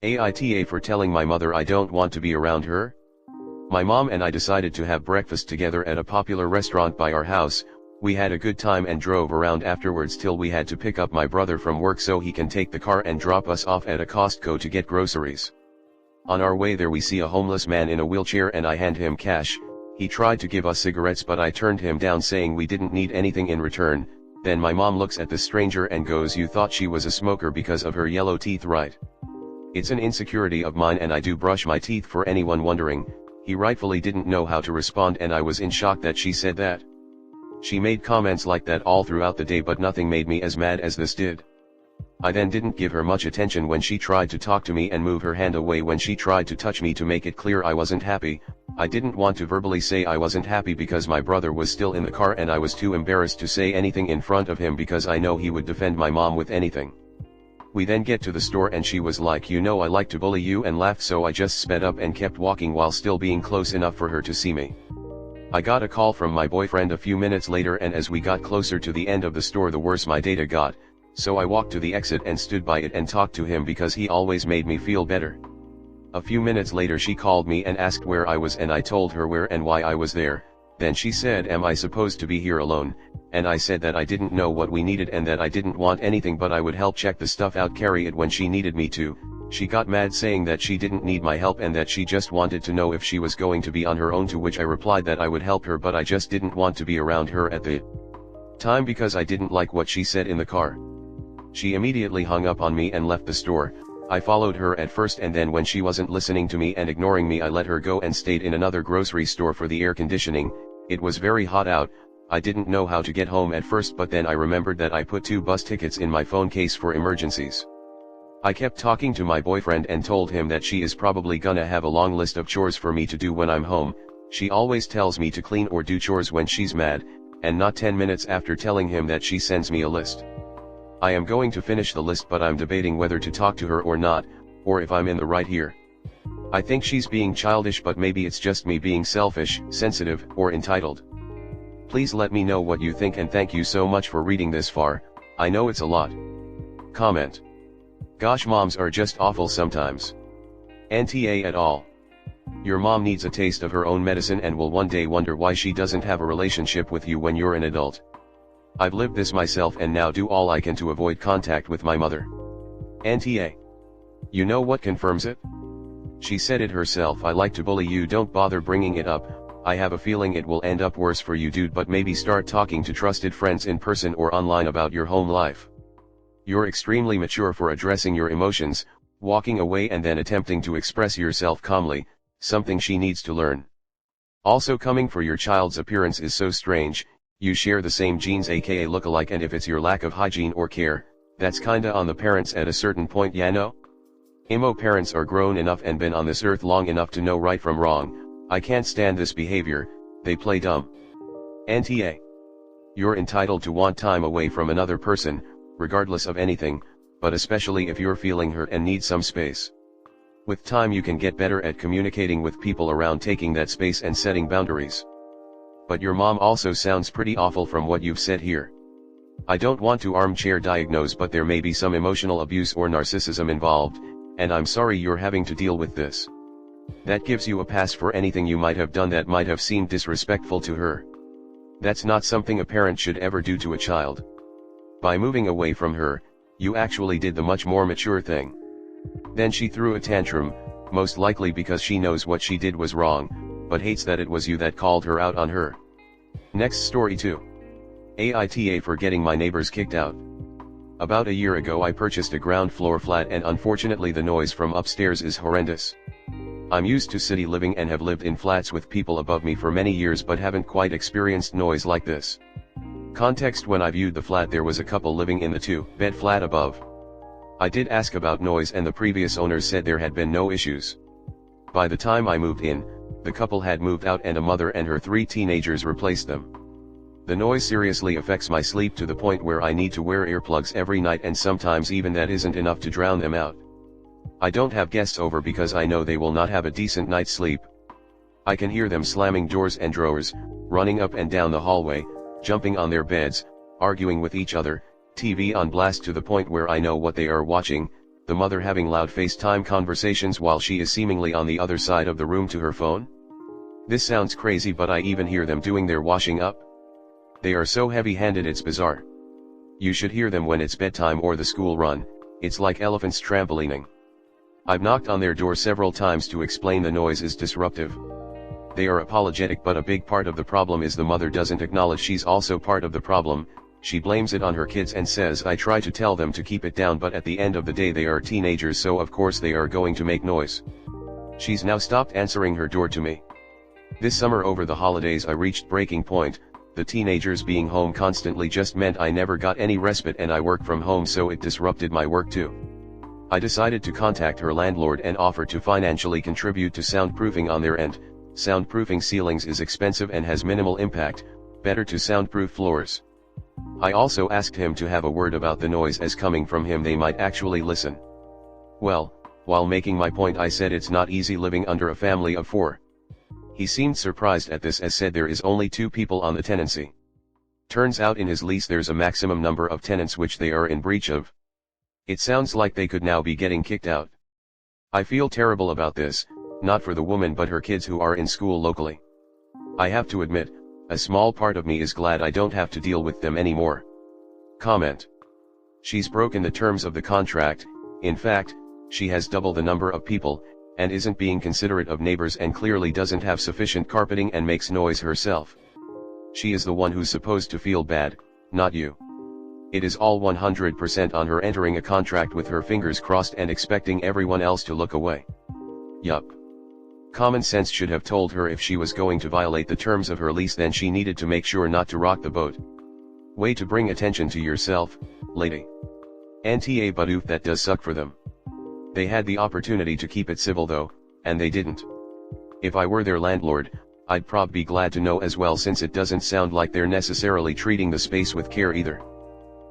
AITA for telling my mother I don't want to be around her. My mom and I decided to have breakfast together at a popular restaurant by our house. We had a good time and drove around afterwards till we had to pick up my brother from work so he can take the car and drop us off at a Costco to get groceries. On our way there we see a homeless man in a wheelchair and I hand him cash. He tried to give us cigarettes but I turned him down saying we didn't need anything in return. Then my mom looks at the stranger and goes, "You thought she was a smoker because of her yellow teeth, right?" It's an insecurity of mine and I do brush my teeth, for anyone wondering. He rightfully didn't know how to respond and I was in shock that she said that. She made comments like that all throughout the day but nothing made me as mad as this did. I then didn't give her much attention when she tried to talk to me and move her hand away when she tried to touch me to make it clear I wasn't happy. I didn't want to verbally say I wasn't happy because my brother was still in the car and I was too embarrassed to say anything in front of him because I know he would defend my mom with anything. We then get to the store and she was like, "You know I like to bully you," and laughed, so I just sped up and kept walking while still being close enough for her to see me. I got a call from my boyfriend a few minutes later and as we got closer to the end of the store the worse my data got, so I walked to the exit and stood by it and talked to him because he always made me feel better. A few minutes later she called me and asked where I was and I told her where and why I was there. Then she said, "Am I supposed to be here alone?" And I said that I didn't know what we needed and that I didn't want anything but I would help check the stuff out, carry it when she needed me to. She got mad saying that she didn't need my help and that she just wanted to know if she was going to be on her own, to which I replied that I would help her but I just didn't want to be around her at the time because I didn't like what she said in the car. She immediately hung up on me and left the store. I followed her at first and then when she wasn't listening to me and ignoring me I let her go and stayed in another grocery store for the air conditioning. It was very hot out. I didn't know how to get home at first but then I remembered that I put 2 bus tickets in my phone case for emergencies. I kept talking to my boyfriend and told him that she is probably gonna have a long list of chores for me to do when I'm home. She always tells me to clean or do chores when she's mad, and not 10 minutes after telling him that she sends me a list. I am going to finish the list but I'm debating whether to talk to her or not, or if I'm in the right here. I think she's being childish but maybe it's just me being selfish, sensitive, or entitled. Please let me know what you think and thank you so much for reading this far. I know it's a lot. Comment. Gosh, moms are just awful sometimes. NTA at all. Your mom needs a taste of her own medicine and will one day wonder why she doesn't have a relationship with you when you're an adult. I've lived this myself and now do all I can to avoid contact with my mother. NTA. You know what confirms it? She said it herself. "I like to bully you, don't bother bringing it up. I have a feeling it will end up worse for you, dude, but maybe start talking to trusted friends in person or online about your home life. You're extremely mature for addressing your emotions, walking away and then attempting to express yourself calmly, something she needs to learn. Also, coming for your child's appearance is so strange. You share the same genes, aka look-alike, and if it's your lack of hygiene or care, that's kinda on the parents at a certain point, ya know? Emo parents are grown enough and been on this earth long enough to know right from wrong. I can't stand this behavior, they play dumb. NTA. You're entitled to want time away from another person, regardless of anything, but especially if you're feeling hurt and need some space. With time you can get better at communicating with people around, taking that space and setting boundaries. But your mom also sounds pretty awful from what you've said here. I don't want to armchair diagnose, but there may be some emotional abuse or narcissism involved, and I'm sorry you're having to deal with this. That gives you a pass for anything you might have done that might have seemed disrespectful to her. That's not something a parent should ever do to a child. By moving away from her, you actually did the much more mature thing. Then she threw a tantrum, most likely because she knows what she did was wrong, but hates that it was you that called her out on her. Next story 2. AITA for getting my neighbors kicked out. About a year ago I purchased a ground floor flat and unfortunately the noise from upstairs is horrendous. I'm used to city living and have lived in flats with people above me for many years but haven't quite experienced noise like this. Context: when I viewed the flat there was a couple living in the 2-bed flat above. I did ask about noise and the previous owners said there had been no issues. By the time I moved in, the couple had moved out and a mother and her 3 teenagers replaced them. The noise seriously affects my sleep to the point where I need to wear earplugs every night, and sometimes even that isn't enough to drown them out. I don't have guests over because I know they will not have a decent night's sleep. I can hear them slamming doors and drawers, running up and down the hallway, jumping on their beds, arguing with each other, TV on blast to the point where I know what they are watching, the mother having loud FaceTime conversations while she is seemingly on the other side of the room to her phone? This sounds crazy, but I even hear them doing their washing up. They are so heavy-handed, it's bizarre. You should hear them when it's bedtime or the school run. It's like elephants trampolining. I've knocked on their door several times to explain the noise is disruptive. They are apologetic, but a big part of the problem is the mother doesn't acknowledge she's also part of the problem. She blames it on her kids and says, I try to tell them to keep it down, but at the end of the day they are teenagers, so of course they are going to make noise. She's now stopped answering her door to me. This summer over the holidays I reached breaking point. The teenagers being home constantly just meant I never got any respite, and I work from home, so it disrupted my work too. I decided to contact her landlord and offer to financially contribute to soundproofing on their end. Soundproofing ceilings is expensive and has minimal impact, better to soundproof floors. I also asked him to have a word about the noise, as coming from him they might actually listen. Well, while making my point I said it's not easy living under a family of 4. He seemed surprised at this, as said there is only 2 people on the tenancy. Turns out in his lease there's a maximum number of tenants which they are in breach of. It sounds like they could now be getting kicked out. I feel terrible about this, not for the woman but her kids who are in school locally. I have to admit, a small part of me is glad I don't have to deal with them anymore. Comment. She's broken the terms of the contract. In fact, she has double the number of people, and isn't being considerate of neighbors, and clearly doesn't have sufficient carpeting and makes noise herself. She is the one who's supposed to feel bad, not you. It is all 100% on her, entering a contract with her fingers crossed and expecting everyone else to look away. Yup. Common sense should have told her if she was going to violate the terms of her lease, then she needed to make sure not to rock the boat. Way to bring attention to yourself, lady. Nta, but oof, that does suck for them. They had the opportunity to keep it civil though, and they didn't. If I were their landlord, I'd prob be glad to know as well, since it doesn't sound like they're necessarily treating the space with care either.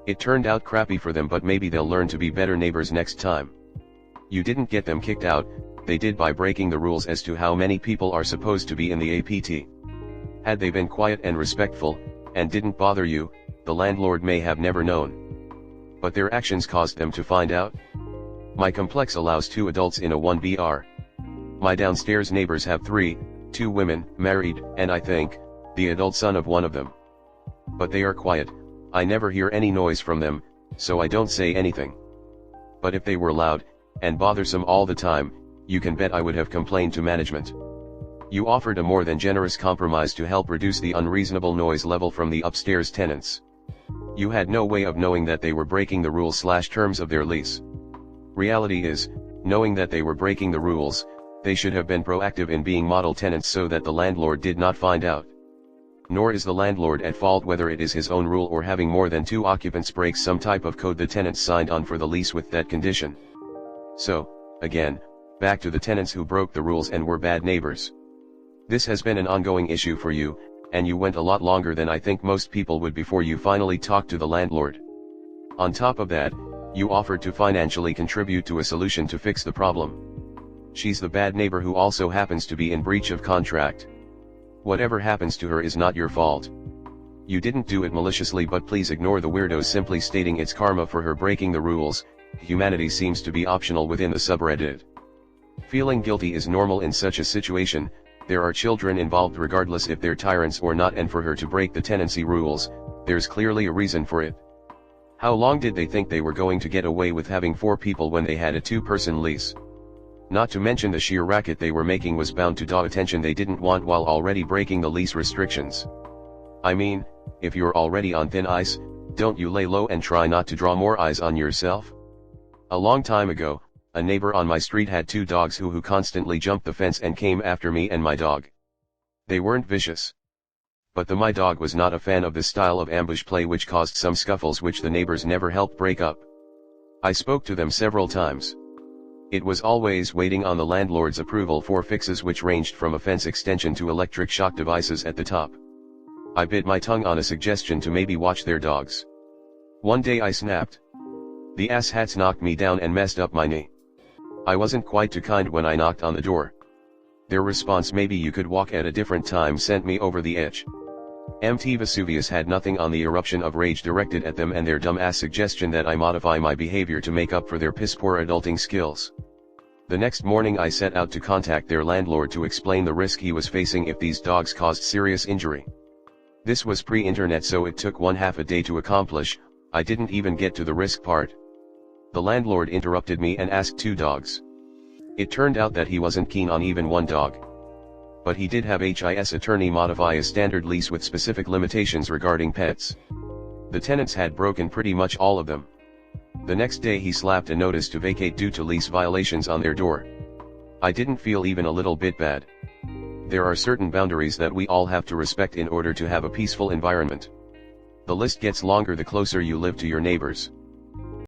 It turned out crappy for them, but maybe they'll learn to be better neighbors next time. You didn't get them kicked out, they did by breaking the rules as to how many people are supposed to be in the APT. Had they been quiet and respectful, and didn't bother you, the landlord may have never known. But their actions caused them to find out. My complex allows 2 adults in a 1BR. My downstairs neighbors have 3, 2 women, married, and I think, the adult son of one of them. But they are quiet, I never hear any noise from them, so I don't say anything. But if they were loud, and bothersome all the time, you can bet I would have complained to management. You offered a more than generous compromise to help reduce the unreasonable noise level from the upstairs tenants. You had no way of knowing that they were breaking the rules/terms of their lease. Reality is, knowing that they were breaking the rules, they should have been proactive in being model tenants so that the landlord did not find out. Nor is the landlord at fault whether it is his own rule or having more than 2 occupants breaks some type of code the tenants signed on for the lease with that condition. So, again, back to the tenants who broke the rules and were bad neighbors. This has been an ongoing issue for you, and you went a lot longer than I think most people would before you finally talked to the landlord. On top of that, you offered to financially contribute to a solution to fix the problem. She's the bad neighbor who also happens to be in breach of contract. Whatever happens to her is not your fault. You didn't do it maliciously, but please ignore the weirdos simply stating it's karma for her breaking the rules. Humanity seems to be optional within the subreddit. Feeling guilty is normal in such a situation. There are children involved regardless if they're tyrants or not, and for her to break the tenancy rules, there's clearly a reason for it. How long did they think they were going to get away with having 4 people when they had a 2-person lease? Not to mention the sheer racket they were making was bound to draw attention they didn't want while already breaking the lease restrictions. I mean, if you're already on thin ice, don't you lay low and try not to draw more eyes on yourself? A long time ago, a neighbor on my street had 2 dogs who constantly jumped the fence and came after me and my dog. They weren't vicious. But my dog was not a fan of this style of ambush play, which caused some scuffles which the neighbors never helped break up. I spoke to them several times. It was always waiting on the landlord's approval for fixes which ranged from a fence extension to electric shock devices at the top. I bit my tongue on a suggestion to maybe watch their dogs. One day I snapped. The asshats knocked me down and messed up my knee. I wasn't quite too kind when I knocked on the door. Their response, maybe you could walk at a different time, sent me over the edge. MT Vesuvius had nothing on the eruption of rage directed at them and their dumbass suggestion that I modify my behavior to make up for their piss-poor adulting skills. The next morning I set out to contact their landlord to explain the risk he was facing if these dogs caused serious injury. This was pre-internet, so it took 1/2 a day to accomplish. I didn't even get to the risk part. The landlord interrupted me and asked 2 dogs. It turned out that he wasn't keen on even 1 dog. But he did have his attorney modify a standard lease with specific limitations regarding pets. The tenants had broken pretty much all of them. The next day he slapped a notice to vacate due to lease violations on their door. I didn't feel even a little bit bad. There are certain boundaries that we all have to respect in order to have a peaceful environment. The list gets longer the closer you live to your neighbors.